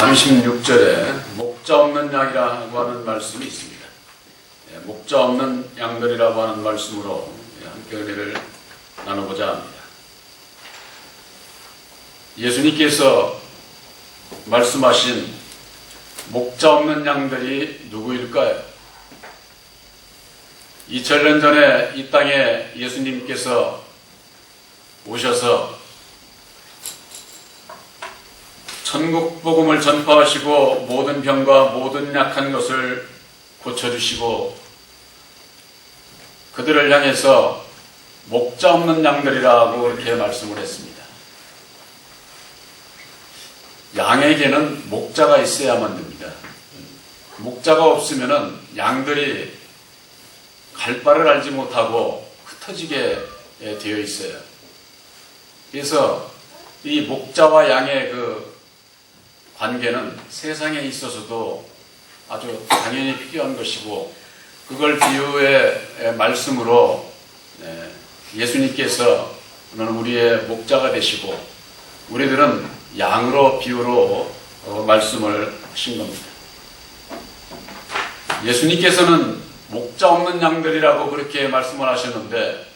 36절에 목자 없는 양이라고 하는 말씀이 있습니다. 목자 없는 양들이라고 하는 말씀으로 함께 은혜를 나누고자 합니다. 예수님께서 말씀하신 목자 없는 양들이 누구일까요? 2000년 전에 이 땅에 예수님께서 오셔서 천국 복음을 전파하시고 모든 병과 모든 약한 것을 고쳐주시고 그들을 향해서 목자 없는 양들이라고 그렇게 말씀을 했습니다. 양에게는 목자가 있어야만 됩니다. 목자가 없으면 양들이 갈 바를 알지 못하고 흩어지게 되어 있어요. 그래서 이 목자와 양의 그 관계는 세상에 있어서도 아주 당연히 필요한 것이고, 그걸 비유의 말씀으로 예수님께서는 우리의 목자가 되시고 우리들은 양으로 비유로 말씀을 하신 겁니다. 예수님께서는 목자 없는 양들이라고 그렇게 말씀을 하셨는데,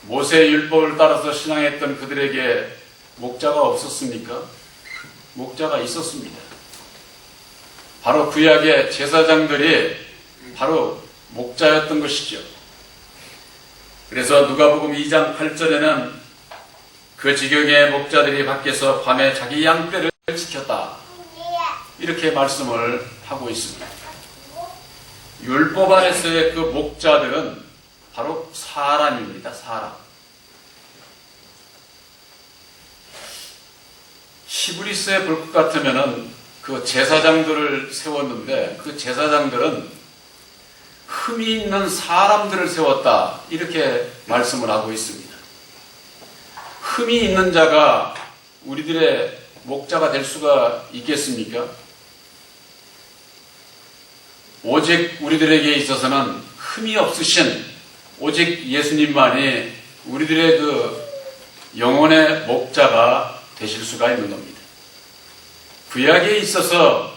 모세의 율법을 따라서 신앙했던 그들에게 목자가 없었습니까? 목자가 있었습니다. 바로 구약의 제사장들이 바로 목자였던 것이죠. 그래서 누가복음 2장 8절에는 그 지경의 목자들이 밖에서 밤에 자기 양떼를 지켰다, 이렇게 말씀을 하고 있습니다. 율법 안에서의 그 목자들은 바로 사람입니다. 사람. 히브리서에 볼 것 같으면은 그 제사장들을 세웠는데, 그 제사장들은 흠이 있는 사람들을 세웠다, 이렇게 말씀을 하고 있습니다. 흠이 있는 자가 우리들의 목자가 될 수가 있겠습니까? 오직 우리들에게 있어서는 흠이 없으신 오직 예수님만이 우리들의 그 영혼의 목자가 되실 수가 있는 겁니다. 구약에 있어서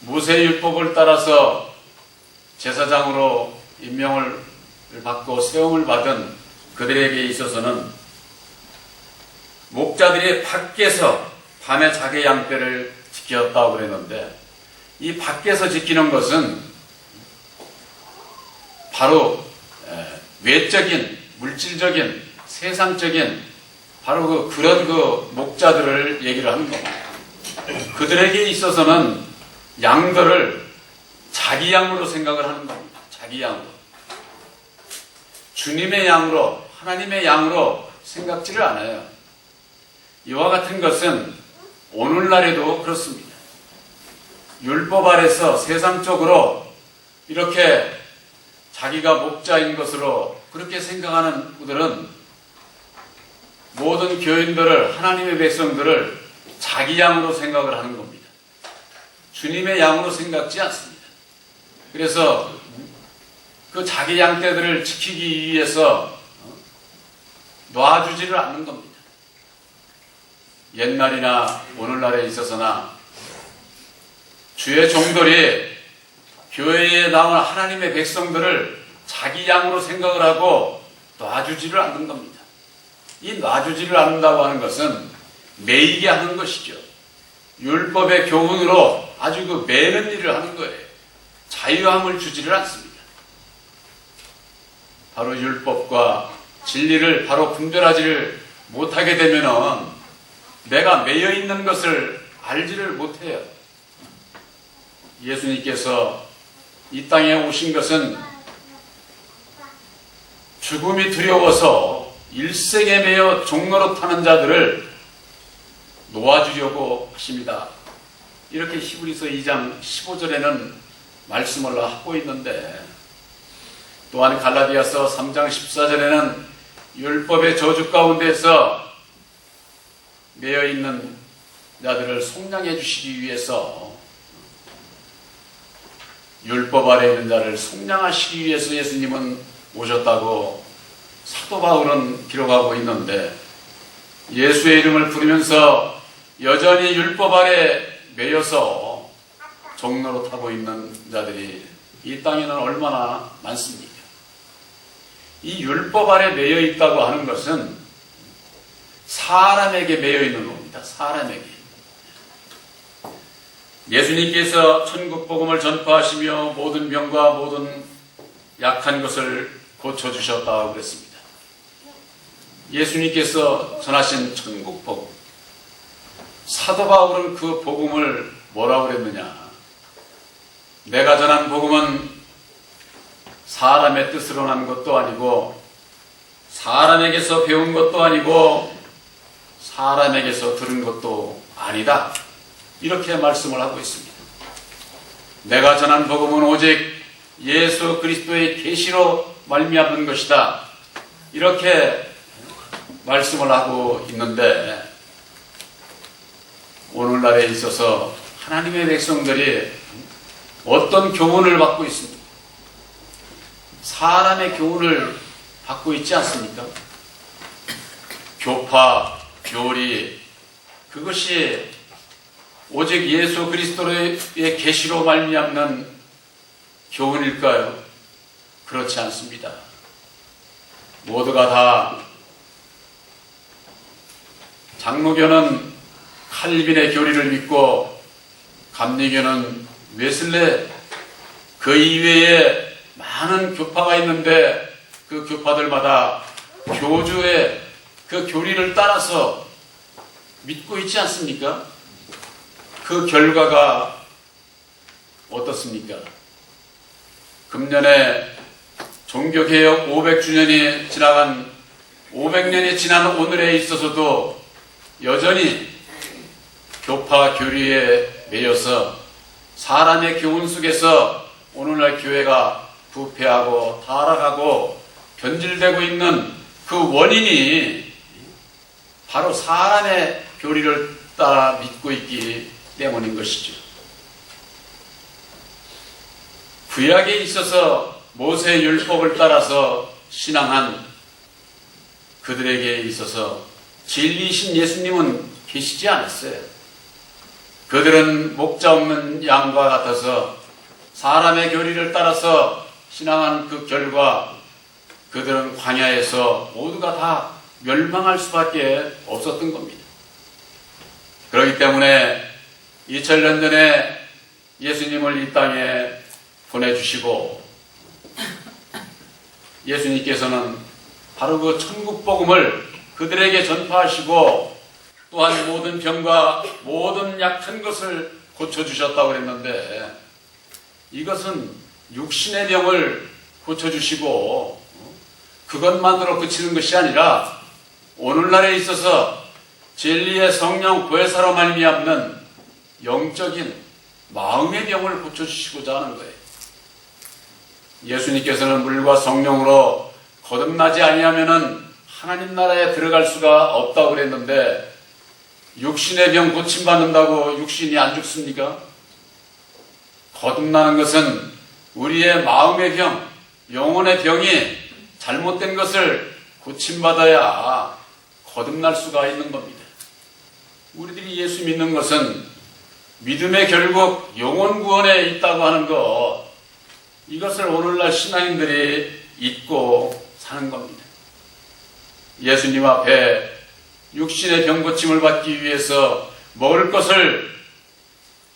모세율법을 따라서 제사장으로 임명을 받고 세움을 받은 그들에게 있어서는 목자들이 밖에서 밤에 자기 양떼를 지켰다고 그랬는데, 이 밖에서 지키는 것은 바로 외적인, 물질적인, 세상적인 바로 그런 목자들을 얘기를 하는 겁니다. 그들에게 있어서는 양들을 자기 양으로 생각을 하는 겁니다. 자기 양으로. 주님의 양으로, 하나님의 양으로 생각지를 않아요. 이와 같은 것은 오늘날에도 그렇습니다. 율법 아래서 세상적으로 이렇게 자기가 목자인 것으로 그렇게 생각하는 분들은 모든 교인들을, 하나님의 백성들을 자기 양으로 생각을 하는 겁니다. 주님의 양으로 생각지 않습니다. 그래서 그 자기 양떼들을 지키기 위해서 놔주지를 않는 겁니다. 옛날이나 오늘날에 있어서나 주의 종들이 교회에 나온 하나님의 백성들을 자기 양으로 생각을 하고 놔주지를 않는 겁니다. 이 놔주지를 않는다고 하는 것은 매이게 하는 것이죠. 율법의 교훈으로 아주 그 매는 일을 하는 거예요. 자유함을 주지를 않습니다. 바로 율법과 진리를 바로 분별하지를 못하게 되면은 내가 매여 있는 것을 알지를 못해요. 예수님께서 이 땅에 오신 것은 죽음이 두려워서 일생에 매여 종노릇하는 자들을 놓아주려고 하십니다. 이렇게 히브리서 2장 15절에는 말씀을 하고 있는데, 또한 갈라디아서 3장 14절에는 율법의 저주 가운데서 매여 있는 자들을 속량해 주시기 위해서, 율법 아래 있는 자를 속량하시기 위해서 예수님은 오셨다고 사도 바울은 기록하고 있는데, 예수의 이름을 부르면서 여전히 율법 아래 매여서 종로로 타고 있는 자들이 이 땅에는 얼마나 많습니까? 이 율법 아래 매여 있다고 하는 것은 사람에게 매여 있는 겁니다. 사람에게. 예수님께서 천국 복음을 전파하시며 모든 병과 모든 약한 것을 고쳐주셨다고 그랬습니다. 예수님께서 전하신 천국 복음. 사도 바울은 그 복음을 뭐라고 그랬느냐? 내가 전한 복음은 사람의 뜻으로 난 것도 아니고 사람에게서 배운 것도 아니고 사람에게서 들은 것도 아니다. 이렇게 말씀을 하고 있습니다. 내가 전한 복음은 오직 예수 그리스도의 계시로 말미암는 것이다. 이렇게 말씀을 하고 있는데 오늘날에 있어서 하나님의 백성들이 어떤 교훈을 받고 있습니까? 사람의 교훈을 받고 있지 않습니까? 교파, 교리, 그것이 오직 예수 그리스도의 계시로 말미암는 교훈일까요? 그렇지 않습니다. 모두가 다 장로교는 칼빈의 교리를 믿고 감리교는 웨슬레 그 이외에 많은 교파가 있는데 그 교파들마다 교주의 그 교리를 따라서 믿고 있지 않습니까? 그 결과가 어떻습니까? 금년에 종교개혁 500주년이 지나간 500년이 지난 오늘에 있어서도 여전히 교파 교리에 매여서 사람의 교훈 속에서 오늘날 교회가 부패하고 타락하고 변질되고 있는 그 원인이 바로 사람의 교리를 따라 믿고 있기 때문인 것이죠. 구약에 있어서 모세의 율법을 따라서 신앙한 그들에게 있어서 진리이신 예수님은 계시지 않았어요. 그들은 목자 없는 양과 같아서 사람의 교리를 따라서 신앙한 그 결과 그들은 광야에서 모두가 다 멸망할 수밖에 없었던 겁니다. 그렇기 때문에 2000년 전에 예수님을 이 땅에 보내주시고 예수님께서는 바로 그 천국 복음을 그들에게 전파하시고 또한 모든 병과 모든 약한 것을 고쳐주셨다고 그랬는데 이것은 육신의 병을 고쳐주시고 그것만으로 그치는 것이 아니라 오늘날에 있어서 진리의 성령 보혜사로 말미암는 영적인 마음의 병을 고쳐주시고자 하는 거예요. 예수님께서는 물과 성령으로 거듭나지 아니하면은 하나님 나라에 들어갈 수가 없다고 그랬는데 육신의 병 고침받는다고 육신이 안 죽습니까? 거듭나는 것은 우리의 마음의 병, 영혼의 병이 잘못된 것을 고침받아야 거듭날 수가 있는 겁니다. 우리들이 예수 믿는 것은 믿음의 결국 영혼 구원에 있다고 하는 것, 이것을 오늘날 신앙인들이 잊고 사는 겁니다. 예수님 앞에 육신의 병 고침을 받기 위해서 먹을 것을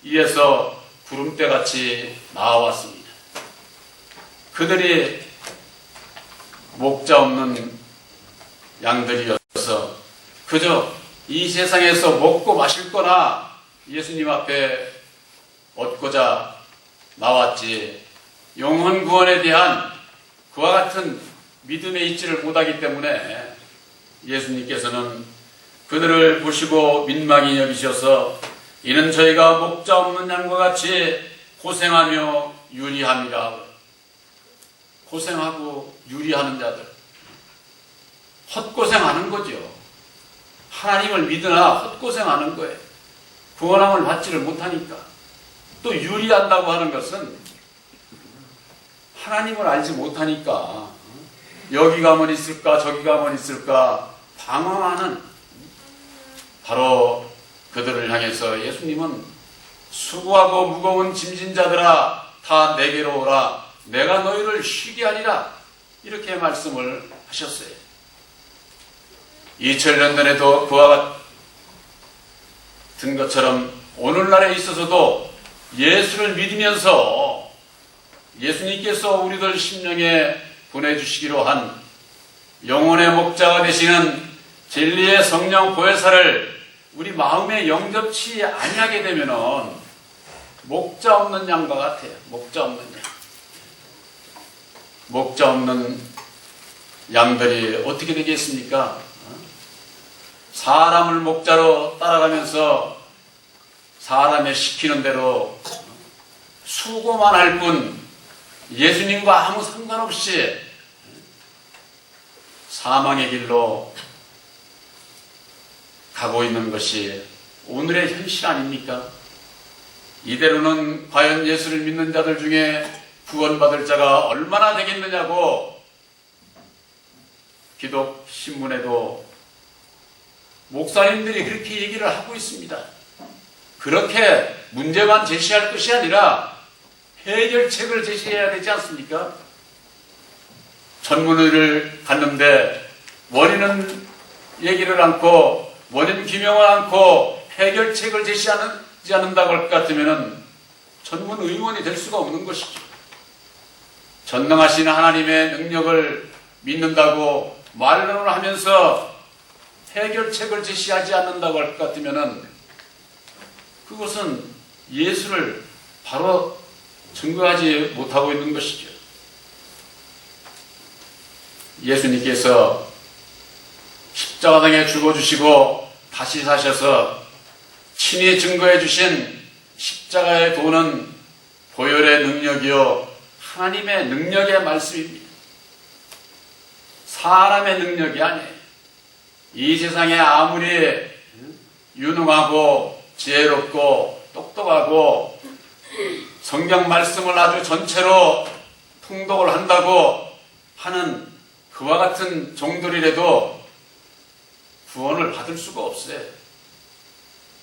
위해서 구름대같이 나와왔습니다. 그들이 목자 없는 양들이어서 그저 이 세상에서 먹고 마실 거나 예수님 앞에 얻고자 나왔지 영혼 구원에 대한 그와 같은 믿음에 있지를 못하기 때문에 예수님께서는 그들을 보시고 민망히 여기셔서 이는 저희가 목자 없는 양과 같이 고생하며 유리함이라. 고생하고 유리하는 자들, 헛고생하는 거죠. 하나님을 믿으나 헛고생하는 거예요. 구원함을 받지를 못하니까. 또 유리한다고 하는 것은 하나님을 알지 못하니까 여기 가면 있을까 저기 가면 있을까 방황하는 바로 그들을 향해서 예수님은 수고하고 무거운 짐진 자들아 다 내게로 오라. 내가 너희를 쉬게 하리라. 이렇게 말씀을 하셨어요. 2000년 전에도 그와 같은 것처럼 오늘날에 있어서도 예수를 믿으면서 예수님께서 우리들 심령에 보내주시기로 한 영혼의 목자가 되시는 진리의 성령 보혜사를 우리 마음에 영접치 아니하게 되면은 목자 없는 양과 같아요. 목자 없는 양. 목자 없는 양들이 어떻게 되겠습니까? 사람을 목자로 따라가면서 사람의 시키는 대로 수고만 할 뿐 예수님과 아무 상관없이 사망의 길로 가고 있는 것이 오늘의 현실 아닙니까? 이대로는 과연 예수를 믿는 자들 중에 구원받을 자가 얼마나 되겠느냐고 기독 신문에도 목사님들이 그렇게 얘기를 하고 있습니다. 그렇게 문제만 제시할 것이 아니라 해결책을 제시해야 되지 않습니까? 전문의를 갔는데 원인은 얘기를 않고 원인 규명을 않고 해결책을 제시하지 않는다고 할 것 같으면 전문의원이 될 수가 없는 것이죠. 전능하신 하나님의 능력을 믿는다고 말로는 하면서 해결책을 제시하지 않는다고 할 것 같으면 그것은 예수를 바로 증거하지 못하고 있는 것이죠. 예수님께서 십자가상에 죽어주시고 다시 사셔서 친히 증거해 주신 십자가의 도는 보혈의 능력이요 하나님의 능력의 말씀입니다. 사람의 능력이 아니에요. 이 세상에 아무리 유능하고 지혜롭고 똑똑하고 성경 말씀을 아주 전체로 통독을 한다고 하는 그와 같은 종들이라도 구원을 받을 수가 없어요.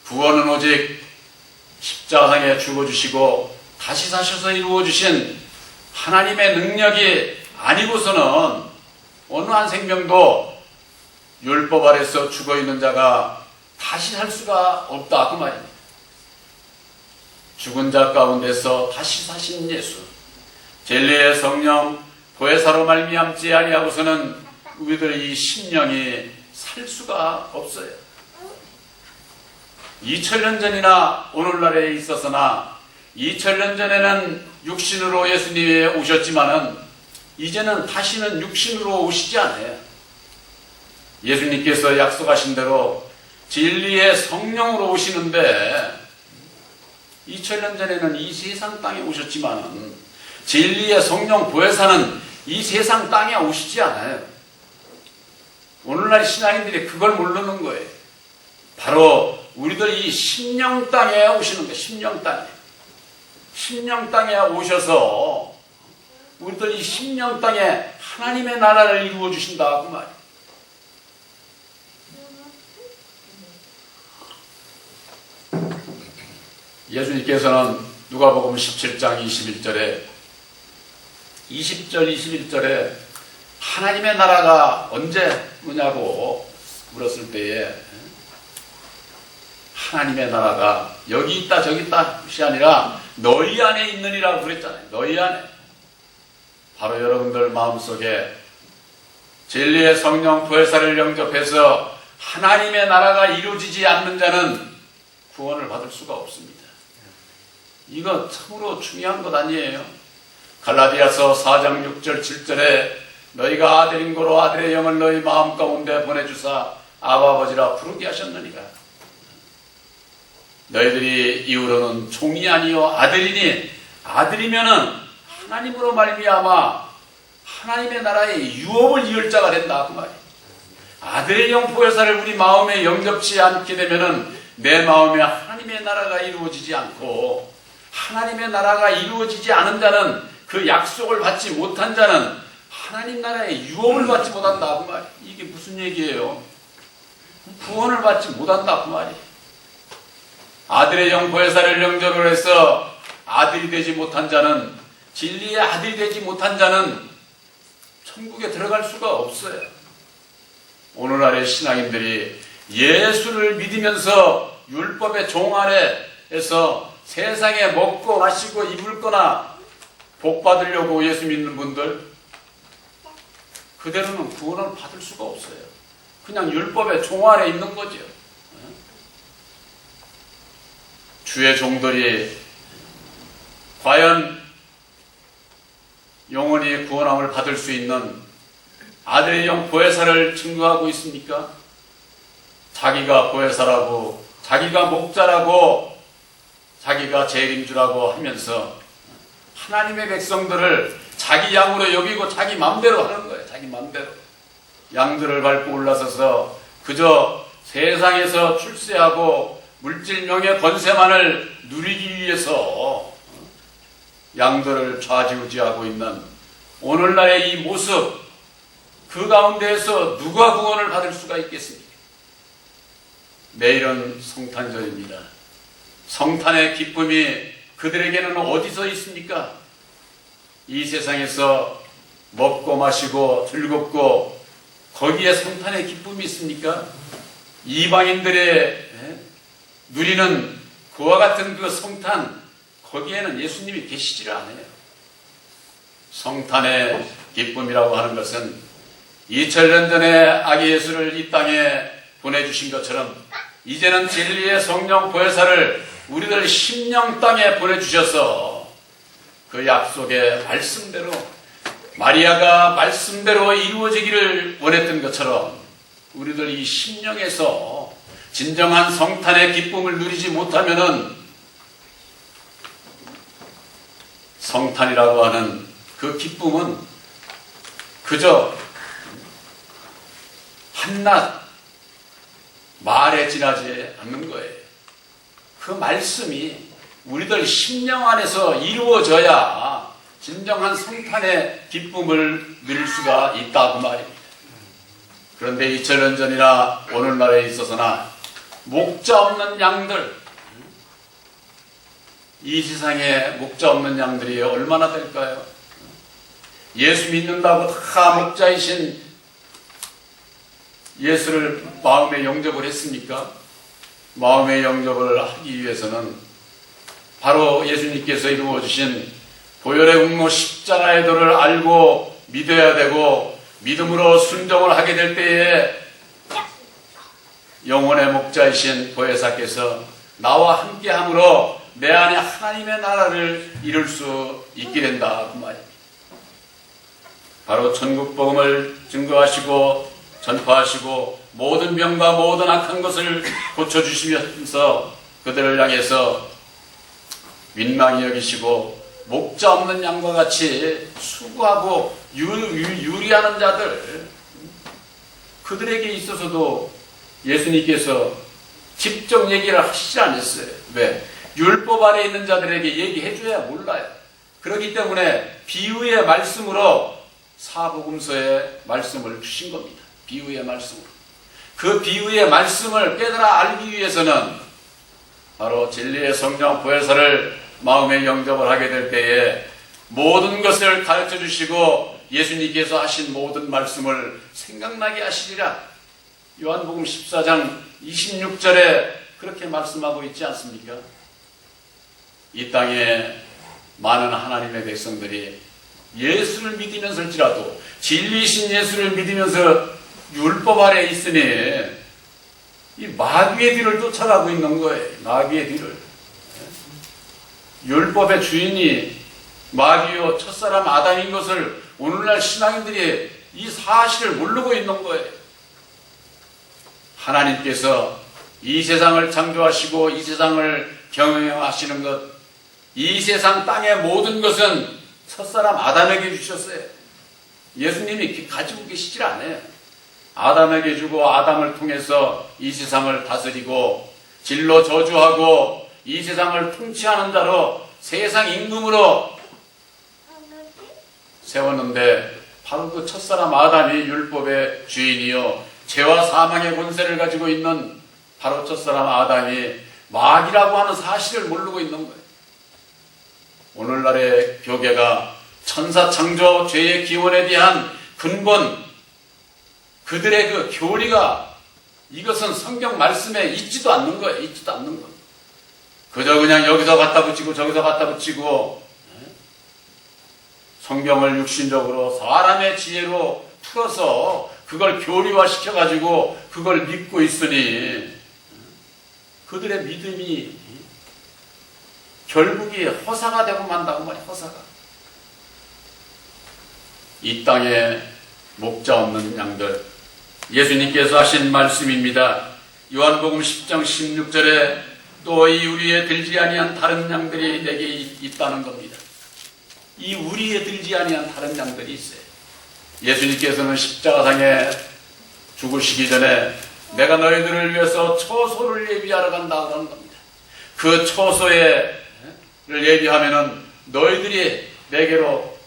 구원은 오직 십자가상에 죽어주시고 다시 사셔서 이루어주신 하나님의 능력이 아니고서는 어느 한 생명도 율법 아래서 죽어있는 자가 다시 살 수가 없다 그 말입니다. 죽은 자 가운데서 다시 사신 예수, 진리의 성령 보혜사로 말미암지 아니하고서는 우리들의 이 심령이 살 수가 없어요. 2000년 전이나 오늘날에 있어서나 2000년 전에는 육신으로 예수님이 오셨지만은 이제는 다시는 육신으로 오시지 않아요. 예수님께서 약속하신 대로 진리의 성령으로 오시는데 2000년 전에는 이 세상 땅에 오셨지만은 진리의 성령 보혜사는 이 세상 땅에 오시지 않아요. 오늘날 신앙인들이 그걸 모르는 거예요. 바로 우리들 이 심령 땅에 오시는 거예요. 심령 땅에. 심령 땅에 오셔서 우리들 이 심령 땅에 하나님의 나라를 이루어 주신다 그 말이에요. 예수님께서는 누가복음 17장 21절에 20절 21절에 하나님의 나라가 언제 오냐고 물었을 때에 하나님의 나라가 여기 있다 저기 있다 것이 아니라 너희 안에 있느니라고 그랬잖아요. 너희 안에. 바로 여러분들 마음속에 진리의 성령 보혜사를 영접해서 하나님의 나라가 이루어지지 않는 자는 구원을 받을 수가 없습니다. 이거 참으로 중요한 것 아니에요. 갈라디아서 4장 6절 7절에 너희가 아들인 고로 아들의 영을 너희 마음 가운데 보내주사 아바 아버지라 부르게 하셨느니라. 너희들이 이후로는 종이 아니요 아들이니 아들이면은 하나님으로 말미암아 하나님의 나라의 유업을 이을 자가 된다 그 말이에요. 아들의 영 보혜사를 우리 마음에 영접치 않게 되면은 내 마음에 하나님의 나라가 이루어지지 않고 하나님의 나라가 이루어지지 않은 자는 그 약속을 받지 못한 자는 하나님 나라의 유업을 받지 못한다 그 말이에요. 이게 무슨 얘기예요? 구원을 받지 못한다 그 말이에요. 아들의 영 보혜사를 영접을 해서 아들이 되지 못한 자는, 진리의 아들이 되지 못한 자는 천국에 들어갈 수가 없어요. 오늘날의 신앙인들이 예수를 믿으면서 율법의 종 아래에서 세상에 먹고 마시고 입을 거나 복 받으려고 예수 믿는 분들, 그대로는 구원을 받을 수가 없어요. 그냥 율법의 종 아래 있는 거죠. 주의 종들이 과연 영원히 구원함을 받을 수 있는 아들의 영 보혜사를 증거하고 있습니까? 자기가 보혜사라고, 자기가 목자라고, 자기가 재림주라고 하면서 하나님의 백성들을 자기 양으로 여기고 자기 맘대로 하는 거예요. 자기 맘대로. 양들을 밟고 올라서서 그저 세상에서 출세하고 물질 명예 권세만을 누리기 위해서 양들을 좌지우지하고 있는 오늘날의 이 모습, 그 가운데에서 누가 구원을 받을 수가 있겠습니까? 내일은 성탄절입니다. 성탄의 기쁨이 그들에게는 어디서 있습니까? 이 세상에서 먹고 마시고 즐겁고 거기에 성탄의 기쁨이 있습니까? 이방인들의 누리는 그와 같은 그 성탄, 거기에는 예수님이 계시지를 않아요. 성탄의 기쁨이라고 하는 것은 2000년 전에 아기 예수를 이 땅에 보내주신 것처럼 이제는 진리의 성령 보혜사를 우리들 심령 땅에 보내주셔서 그 약속의 말씀대로, 마리아가 말씀대로 이루어지기를 원했던 것처럼 우리들 이 심령에서 진정한 성탄의 기쁨을 누리지 못하면은 성탄이라고 하는 그 기쁨은 그저 한낱 말에 지나지 않는 거예요. 그 말씀이 우리들 심령 안에서 이루어져야 진정한 성탄의 기쁨을 누릴 수가 있다고 말입니다. 그런데 2000년 전이나 오늘날에 있어서나 목자 없는 양들, 이 세상에 목자 없는 양들이 얼마나 될까요? 예수 믿는다고 다 목자이신 예수를 마음에 영접을 했습니까? 마음에 영접을 하기 위해서는 바로 예수님께서 이루어주신 보혈의 운모 십자가의 도를 알고 믿어야 되고, 믿음으로 순종을 하게 될 때에 영혼의 목자이신 보혜사께서 나와 함께함으로 내 안에 하나님의 나라를 이룰 수 있게 된다, 그 말입니다. 바로 천국 복음을 증거하시고 전파하시고 모든 병과 모든 악한 것을 고쳐주시면서 그들을 향해서 민망히 여기시고 목자 없는 양과 같이 수고하고 유리하는 자들, 그들에게 있어서도 예수님께서 직접 얘기를 하시지 않았어요. 왜? 율법 아래 있는 자들에게 얘기해줘야 몰라요. 그렇기 때문에 비유의 말씀으로 사복음서의 말씀을 주신 겁니다. 비유의 말씀으로. 그 비유의 말씀을 깨달아 알기 위해서는 바로 진리의 성령 보혜사를 마음에 영접을 하게 될 때에 모든 것을 가르쳐 주시고 예수님께서 하신 모든 말씀을 생각나게 하시리라. 요한복음 14장 26절에 그렇게 말씀하고 있지 않습니까? 이 땅에 많은 하나님의 백성들이 예수를 믿으면서일지라도 진리이신 예수를 믿으면서 율법 아래 있으니 이 마귀의 뒤를 쫓아가고 있는 거예요. 마귀의 뒤를. 율법의 주인이 마귀요 첫사람 아담인 것을 오늘날 신앙인들이 이 사실을 모르고 있는 거예요. 하나님께서 이 세상을 창조하시고 이 세상을 경영하시는 것, 이 세상 땅의 모든 것은 첫사람 아담에게 주셨어요. 예수님이 가지고 계시질 않아요. 아담에게 주고 아담을 통해서 이 세상을 다스리고 진로 저주하고 이 세상을 통치하는 자로 세상 임금으로 세웠는데, 바로 그 첫사람 아담이 율법의 주인이요 죄와 사망의 권세를 가지고 있는 바로 첫사람 아담이 마귀라고 하는 사실을 모르고 있는 거예요. 오늘날의 교계가 천사창조 죄의 기원에 대한 근본, 그들의 그 교리가 이것은 성경 말씀에 있지도 않는 거예요. 있지도 않는 거예요. 그저 그냥 여기서 갖다 붙이고 저기서 갖다 붙이고 성경을 육신적으로 사람의 지혜로 풀어서 그걸 교리화 시켜가지고 그걸 믿고 있으니 그들의 믿음이 결국이 허사가 되고 만다고 말이야. 허사가. 이 땅에 목자 없는 양들, 예수님께서 하신 말씀입니다. 요한복음 10장 16절에 또 이 우리에 들지 아니한 다른 양들이 내게 있다는 겁니다. 이 우리에 들지 아니한 다른 양들이 있어요. 예수님께서는 십자가상에 죽으시기 전에 내가 너희들을 위해서 초소를 예비하러 간다 그러는 겁니다. 그 초소를 예비하면은 너희들이 내게로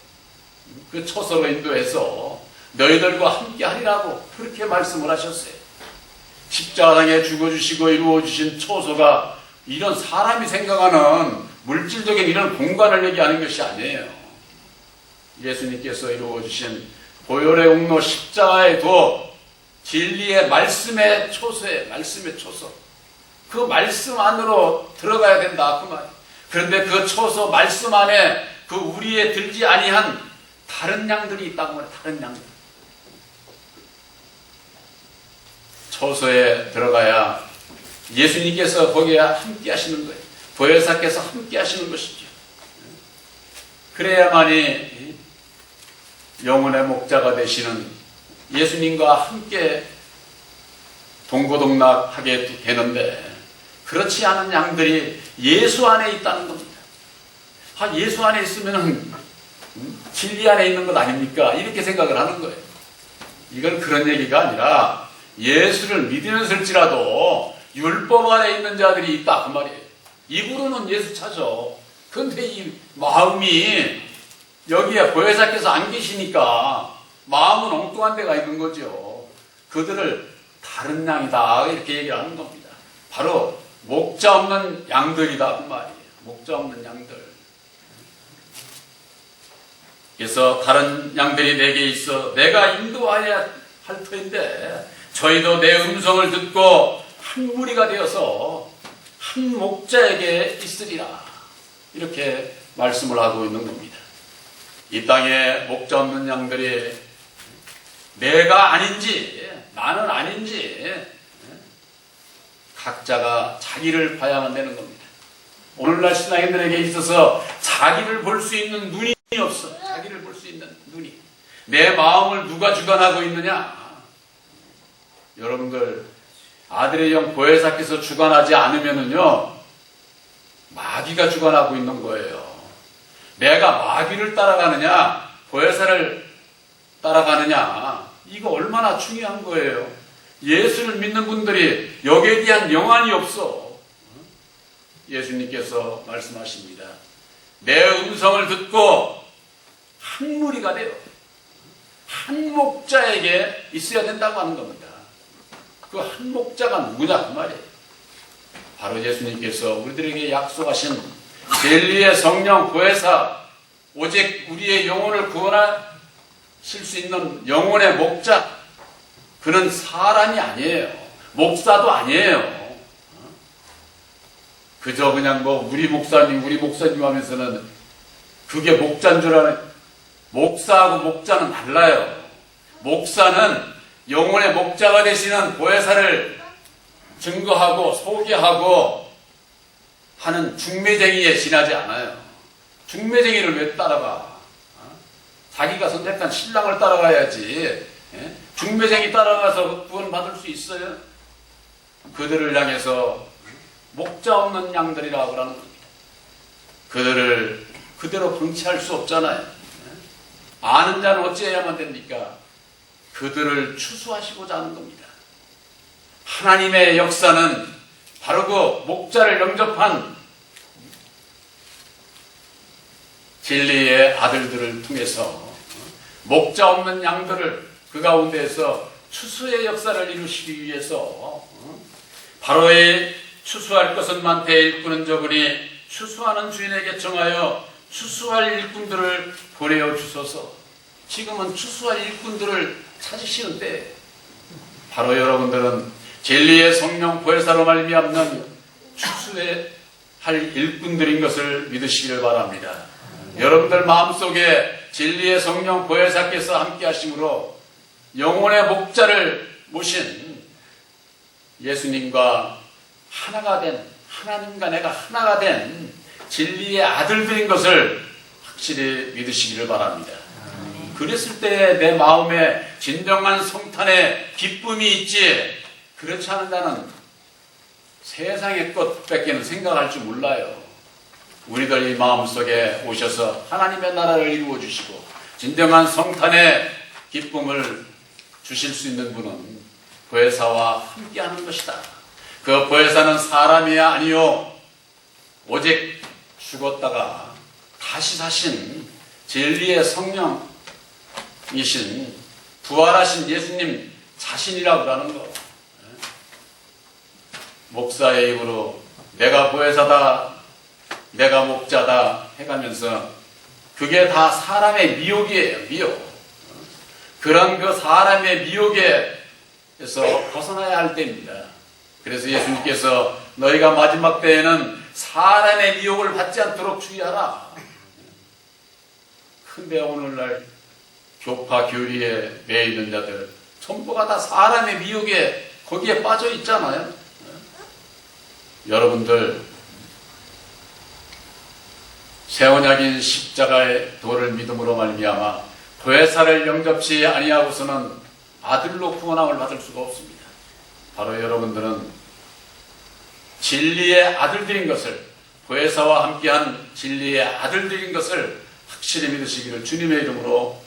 그 초소로 인도해서 너희들과 함께 하리라고 그렇게 말씀을 하셨어요. 십자가상에 죽어주시고 이루어주신 초소가 이런 사람이 생각하는 물질적인 이런 공간을 얘기하는 것이 아니에요. 예수님께서 이루어주신 보혈의 옥로 십자가의 도, 진리의 말씀의 초소에 말씀의 초소, 그 말씀 안으로 들어가야 된다 그 말. 그런데 그 초소 말씀 안에 그 우리에 들지 아니한 다른 양들이 있다고 말해요. 다른 양들. 초소에 들어가야 예수님께서 거기에 함께 하시는 거예요. 보혜사께서 함께 하시는 것이죠. 그래야만이 영혼의 목자가 되시는 예수님과 함께 동고동락하게 되는데, 그렇지 않은 양들이 예수 안에 있다는 겁니다. 예수 안에 있으면 진리 안에 있는 것 아닙니까? 이렇게 생각을 하는 거예요. 이건 그런 얘기가 아니라 예수를 믿으면서일지라도 율법 안에 있는 자들이 있다 그 말이에요. 입으로는 예수 찾어. 근데 이 마음이 여기에 보혜사께서 안 계시니까 마음은 엉뚱한 데가 있는 거죠. 그들을 다른 양이다 이렇게 얘기를 하는 겁니다. 바로 목자 없는 양들이다 그 말이에요. 목자 없는 양들. 그래서 다른 양들이 내게 있어 내가 인도하여야 할 터인데 저희도 내 음성을 듣고 한 무리가 되어서 한 목자에게 있으리라 이렇게 말씀을 하고 있는 겁니다. 이 땅에 목자 없는 양들이 내가 아닌지 나는 아닌지 각자가 자기를 봐야만 되는 겁니다. 오늘날 신앙인들에게 있어서 자기를 볼 수 있는 눈이 없어. 자기를 볼 수 있는 눈이. 내 마음을 누가 주관하고 있느냐? 여러분들 아들의 영 보혜사께서 주관하지 않으면은요 마귀가 주관하고 있는 거예요. 내가 마귀를 따라가느냐 보혜사를 따라가느냐 이거 얼마나 중요한 거예요. 예수를 믿는 분들이 여기에 대한 영안이 없어. 예수님께서 말씀하십니다. 내 음성을 듣고 한 무리가 되어 한 목자에게 있어야 된다고 하는 겁니다. 그 한 목자가 누구냐 그 말이에요. 바로 예수님께서 우리들에게 약속하신 진리의 성령 보혜사, 오직 우리의 영혼을 구원하실 수 있는 영혼의 목자, 그는 사람이 아니에요. 목사도 아니에요. 그저 그냥 우리 목사님 하면서는 그게 목자인 줄 아는. 목사하고 목자는 달라요. 목사는 영혼의 목자가 되시는 보혜사를 증거하고 소개하고 하는 중매쟁이에 지나지 않아요. 중매쟁이를 왜 따라가? 자기가 선택한 신랑을 따라가야지. 중매쟁이 따라가서 구원 받을 수 있어요? 그들을 향해서 목자 없는 양들이라고 하는 겁니다. 그들을 그대로 방치할 수 없잖아요. 아는 자는 어찌해야만 됩니까? 그들을 추수하시고자 하는 겁니다. 하나님의 역사는 바로 그 목자를 영접한 진리의 아들들을 통해서 목자 없는 양들을 그 가운데에서 추수의 역사를 이루시기 위해서 바로 이 추수할 것은 많되 일꾼은 적으니 추수하는 주인에게 청하여 추수할 일꾼들을 보내어 주소서. 지금은 추수할 일꾼들을 찾으시는 때, 바로 여러분들은 진리의 성령 보혜사로 말미암는 추수할 일꾼들인 것을 믿으시기를 바랍니다. 여러분들 마음속에 진리의 성령 보혜사께서 함께 하심으로 영혼의 목자를 모신 예수님과 하나가 된, 하나님과 내가 하나가 된 진리의 아들들인 것을 확실히 믿으시기를 바랍니다. 그랬을 때 내 마음에 진정한 성탄의 기쁨이 있지, 그렇지 않은 자는 세상의 것밖에는 생각할 줄 몰라요. 우리들이 마음속에 오셔서 하나님의 나라를 이루어 주시고 진정한 성탄의 기쁨을 주실 수 있는 분은 보혜사와 함께하는 것이다. 그 보혜사는 사람이 아니요 오직 죽었다가 다시 사신 진리의 성령이신 부활하신 예수님 자신이라고 하는 거. 목사의 입으로 내가 보혜사다, 내가 목자다 해가면서 그게 다 사람의 미혹이에요. 미혹. 그런 그 사람의 미혹에서 벗어나야 할 때입니다. 그래서 예수님께서 너희가 마지막 때에는 사람의 미혹을 받지 않도록 주의하라. 근데 오늘날 교파 교리에 매여 있는 자들 전부가 다 사람의 미혹에 거기에 빠져 있잖아요. 여러분들 새 언약인 십자가의 도를 믿음으로 말미암아 보혜사를 영접치 아니하고서는 아들로 구원함을 받을 수가 없습니다. 바로 여러분들은 진리의 아들들인 것을, 보혜사와 함께한 진리의 아들들인 것을 확실히 믿으시기를 주님의 이름으로